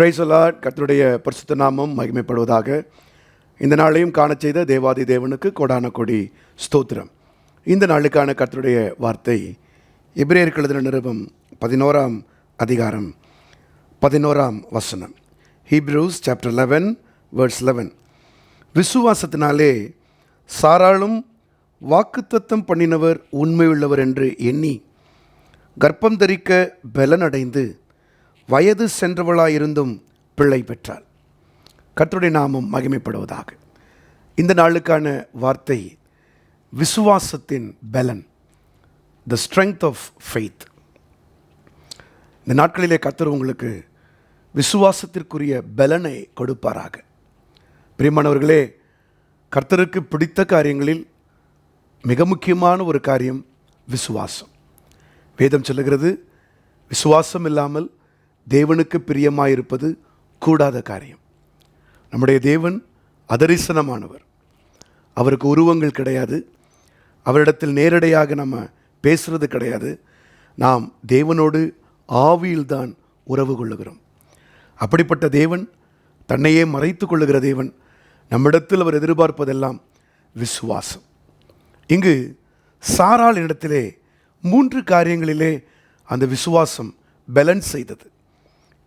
Praise the Lord. கர்த்தருடைய பரிசுத்த நாமம் மகிமைப்படுவதாக. இந்த நாளையும் காண செய்த தேவாதி தேவனுக்கு கோடான கோடி ஸ்தோத்திரம். இந்த நாளுக்கான கர்த்தருடைய வார்த்தை எபிரேயருக்கு எழுதின நிருபம் 11ஆம் அதிகாரம் 11ஆம் வசனம். Hebrews chapter 11 verse 11. விசுவாசத்தினாலே சாராளும் வாக்குத்தத்தம் பண்ணினவர் உண்மையுள்ளவர் என்று எண்ணி கர்ப்பம் தரிக்க பலனடைந்து வயது சென்றவளாயிருந்தும் பிள்ளை பெற்றாள். கர்த்தருடைய நாமம் மகிமைப்படுவதாக. இந்த நாளுக்கான வார்த்தை விசுவாசத்தின் பலன், த ஸ்ட்ரெங்த் ஆஃப் ஃபெய்த். இந்த நாட்களிலே கர்த்தர் உங்களுக்கு விசுவாசத்திற்குரிய பலனை கொடுப்பாராக. பிரியமானவர்களே, கர்த்தருக்கு பிடித்த காரியங்களில் மிக முக்கியமான ஒரு காரியம் விசுவாசம். வேதம் சொல்லுகிறது, விசுவாசம் இல்லாமல் தேவனுக்கு பிரியமாயிருப்பது கூடாத காரியம். நம்முடைய தேவன் அதரிசனமானவர். அவருக்கு உருவங்கள் கிடையாது. அவரிடத்தில் நேரடியாக நம்ம பேசுகிறது கிடையாது. நாம் தேவனோடு ஆவியில்தான் உறவு கொள்ளுகிறோம். அப்படிப்பட்ட தேவன், தன்னையே மறைத்து கொள்ளுகிற தேவன், நம்மிடத்தில் அவர் எதிர்பார்ப்பதெல்லாம் விசுவாசம். இங்கு சாராள் இடத்திலே 3 காரியங்களிலே அந்த விசுவாசம் பேலன்ஸ் செய்தது.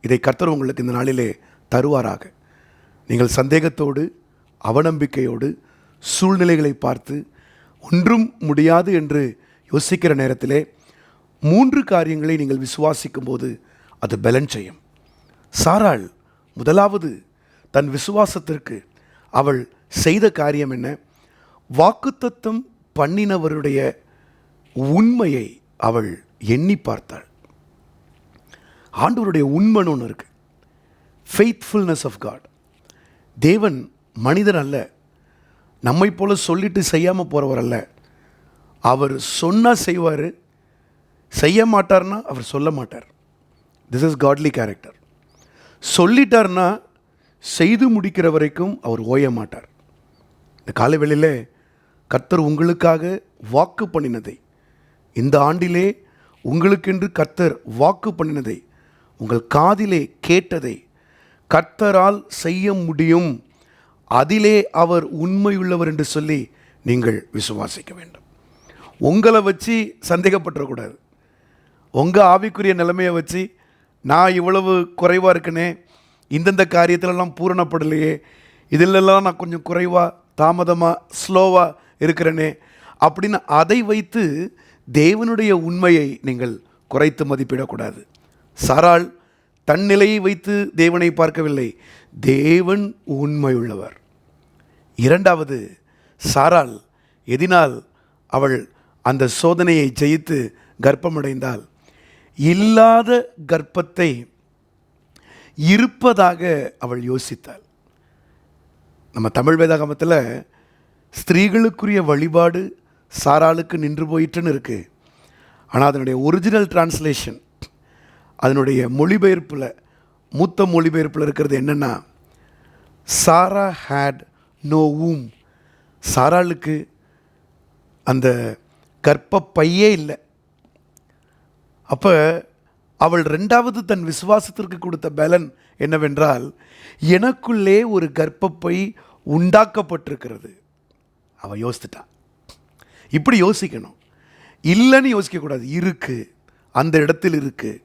இதை கர்த்தர் உங்களுக்கு இந்த நாளிலே தருவாராக. நீங்கள் சந்தேகத்தோடு, அவநம்பிக்கையோடு, சூழ்நிலைகளை பார்த்து ஒன்றும் முடியாது என்று யோசிக்கிற நேரத்திலே 3 காரியங்களை நீங்கள் விசுவாசிக்கும் போது அது பலன் செய்யும். சாராள் முதலாவது தன் விசுவாசத்திற்கு அவள் செய்த காரியம் என்ன? வாக்குத்தத்தம் பண்ணினவருடைய உண்மையை அவள் எண்ணி பார்த்தாள். ஆண்டவருடைய உண்மைன்னு ஒன்று இருக்குது, ஃபெய்த்ஃபுல்னஸ் ஆஃப் காட். தேவன் மனிதன் அல்ல, நம்மை போல சொல்லிட்டு செய்யாமல் போகிறவர் அல்ல. அவர் சொன்னால் செய்வார், செய்ய மாட்டார்னா அவர் சொல்ல மாட்டார். This is godly character. சொல்லிட்டார்னா செய்து முடிக்கிற வரைக்கும் அவர் ஓய மாட்டார். இந்த காலவெளியில் கர்த்தர் உங்களுக்காக வாக்கு பண்ணினதை, இந்த ஆண்டிலே உங்களுக்கென்று கர்த்தர் வாக்கு பண்ணினதை, உங்கள் காதிலே கேட்டதை கர்த்தரால் செய்ய முடியும், அதிலே அவர் உண்மையுள்ளவர் என்று சொல்லி நீங்கள் விசுவாசிக்க வேண்டும். உங்களை வச்சு சந்தேகப்பட்டுறக்கூடாது. உங்கள் ஆவிக்குரிய நிலைமையை வச்சு நான் இவ்வளவு குறைவாக இருக்கனே, இந்தந்த காரியத்திலெல்லாம் பூரணப்படலையே, இதிலெல்லாம் நான் கொஞ்சம் குறைவாக, தாமதமாக, ஸ்லோவாக இருக்கிறேனே அப்படின்னு அதை வைத்து தேவனுடைய உண்மையை நீங்கள் குறைத்து மதிப்பிடக்கூடாது. சாராள் தன் நிலையை வைத்து தேவனை பார்க்கவில்லை, தேவன் உண்மையுள்ளவர். இரண்டாவது, சாராள் எதினால் அவள் அந்த சோதனையை ஜெயித்து கர்ப்பமடைந்தால், இல்லாத கர்ப்பத்தை இருப்பதாக அவள் யோசித்தாள். நம்ம தமிழ் வேதாகமத்தில் ஸ்திரீகளுக்குரிய வழிபாடு சாராளுக்கு நின்று போயிட்டுன்னு இருக்குது. ஆனால் அதனுடைய ஒரிஜினல் டிரான்ஸ்லேஷன், அதனுடைய மொழிபெயர்ப்பில், மூத்த மொழிபெயர்ப்பில் இருக்கிறது என்னென்னா, சாரா ஹேட் நோ வூம். சாராளுக்கு அந்த கர்ப்பப்பையே இல்லை. அப்போ அவள் ரெண்டாவது தன் விசுவாசத்திற்கு கொடுத்த பலன் என்னவென்றால், எனக்குள்ளே ஒரு கர்ப்பப்பை உண்டாக்கப்பட்டிருக்கிறது. அவள் யோசித்துட்டா. இப்படி யோசிக்கணும், இல்லைன்னு யோசிக்கக்கூடாது. இருக்குது, அந்த இடத்தில் இருக்குது.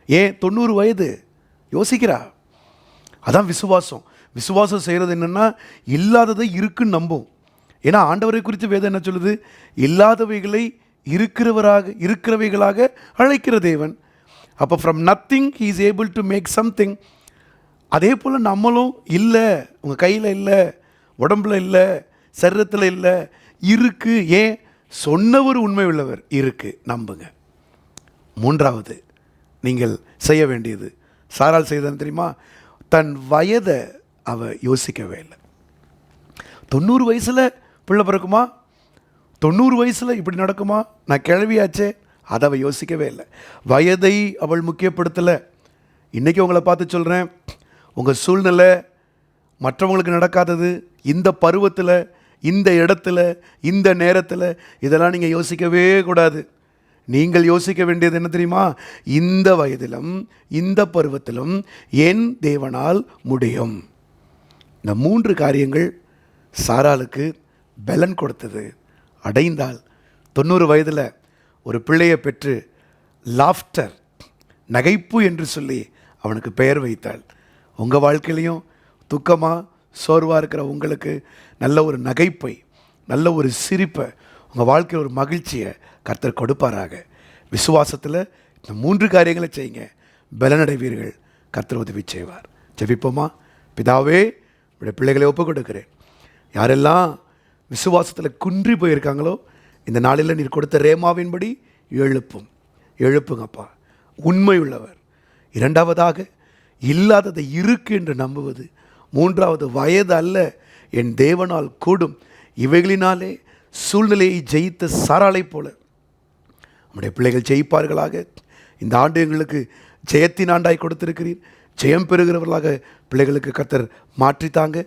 ஏன் 90 வயது யோசிக்கிறா? அதான் விசுவாசம். விசுவாசம் செய்கிறது என்னென்னா, இல்லாததை இருக்குன்னு நம்பும். ஏன்னா ஆண்டவரை குறித்து வேதம் என்ன சொல்லுது? இல்லாதவைகளை இருக்கிறவைகளாக அழைக்கிற தேவன். அப்போ from nothing he is able to make something. அதே போல் நம்மளும் இல்லை, உங்கள் கையில் இல்லை, உடம்புல இல்லை, சரீரத்தில் இல்லை, இருக்குது. ஏன்? சொன்னவர் உண்மை உள்ளவர், இருக்குது, நம்புங்க. மூன்றாவது நீங்கள் செய்ய வேண்டியது, சாராள் செய்தது தெரியுமா? தன் வயதை அவள் யோசிக்கவே இல்லை. 90 வயசில் பிள்ளை பிறக்குமா? 90 வயசில் இப்படி நடக்குமா? நான் கிழவியாச்சே, அதை அவள் யோசிக்கவே இல்லை. வயதை அவள் முக்கியப்படுத்தலை. இன்றைக்கி உங்களை பார்த்து சொல்கிறேன், உங்கள் சூழ்நிலை மற்றவங்களுக்கு நடக்காதது, இந்த பருவத்தில், இந்த இடத்துல, இந்த நேரத்தில், இதெல்லாம் நீங்கள் யோசிக்கவே கூடாது. நீங்கள் யோசிக்க வேண்டியது என்ன தெரியுமா? இந்த வயதிலும் இந்த பருவத்திலும் என் தேவனால் முடியும். இந்த 3 காரியங்கள் சாராளுக்கு பலன் கொடுத்தது. அடைந்தால் 90 வயதில் ஒரு பிள்ளையை பெற்று லாஃப்டர், நகைப்பு என்று சொல்லி அவனுக்கு பெயர் வைத்தாள். உங்கள் வாழ்க்கையிலையும் துக்கமாக சோர்வாக இருக்கிற உங்களுக்கு நல்ல ஒரு நகைப்பை, நல்ல ஒரு சிரிப்பை, உங்கள் வாழ்க்கையில் ஒரு மகிழ்ச்சியை கர்த்தர் கொடுப்பாராக. விசுவாசத்தில் இந்த 3 காரியங்களை செய்யுங்க, பலனடைவீர்கள். கர்த்தர் உதவி செய்வார். ஜெபிப்போமா? பிதாவே, உடைய பிள்ளைகளை ஒப்புக் கொடுக்கிறேன். யாரெல்லாம் விசுவாசத்தில் குன்றி போயிருக்காங்களோ இந்த நாளில் நீர் கொடுத்த ரேமாவின்படி எழுப்புங்கப்பா. உண்மை உள்ளவர். 2வதாக இல்லாததை இருக்கு என்று நம்புவது. 3வது வயது அல்ல, என் தேவனால் கூடும். இவைகளினாலே சூழ்நிலையை ஜெயித்த சாராளை போல நம்முடைய பிள்ளைகள் ஜெயிப்பார்களாக. இந்த ஆண்டு எங்களுக்கு ஜெயத்தின் ஆண்டாய் கொடுத்திருக்கிறீர். ஜெயம் பெறுகிறவர்களாக பிள்ளைகளுக்கு கர்த்தர் மாற்றித்தாங்க.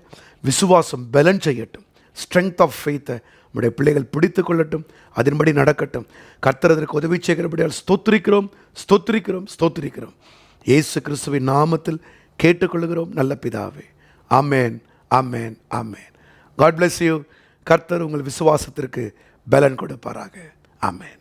விசுவாசம் பலன் செய்யட்டும். ஸ்ட்ரென்த் ஆஃப் ஃபெய்த்தை நம்முடைய பிள்ளைகள் பிடித்து கொள்ளட்டும். அதன்படி நடக்கட்டும். கர்த்தர் அதற்கு உதவி செய்கிறபடியால் ஸ்தோத்திரிக்கிறோம். இயேசு கிறிஸ்துவின் நாமத்தில் கேட்டுக்கொள்கிறோம் நல்ல பிதாவே. ஆமேன், ஆமேன், ஆமேன். God bless you. கர்த்தர் உங்கள் விசுவாசத்திற்கு பலன் கொடுப்பாராக. ஆமேன்.